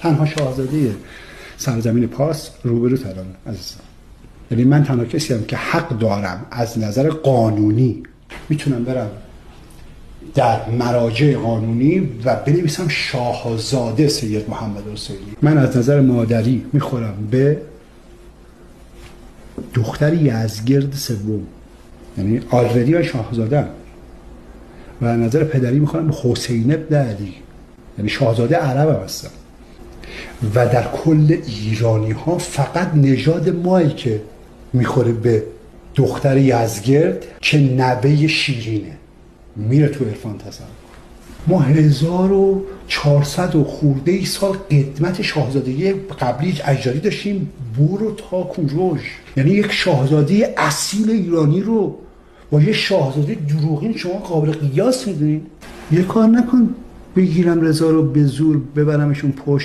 تنها شاهزاده سرزمین پارس روبرو ترانه عزیزم. یعنی من تنها کسی هم که حق دارم از نظر قانونی میتونم برم در مراجع قانونی و بنویسم شاهزاده سید محمد حسینی. من از نظر مادری میخورم به دختر یزدگرد سوم، یعنی آلردی من شاهزاده، و از نظر پدری میخورم به حسین ابن علی، یعنی شاهزاده عرب هستم. و در کل ایرانی ها فقط نژاد مایی که میخوره به دختر یزدگرد که نوه شیرینه، میره تو عرفان تصور. ما 1400 و خورده ای سال قدمت شاهزادگی قبلی اجدادی داشتیم، برو تا کوروش. یعنی یک شاهزاده اصیل ایرانی رو با یه شاهزاده دروغین شما قابل قیاس میدونین؟ یه کار نکن بگیرم رضا رو به زور ببرمشون پشت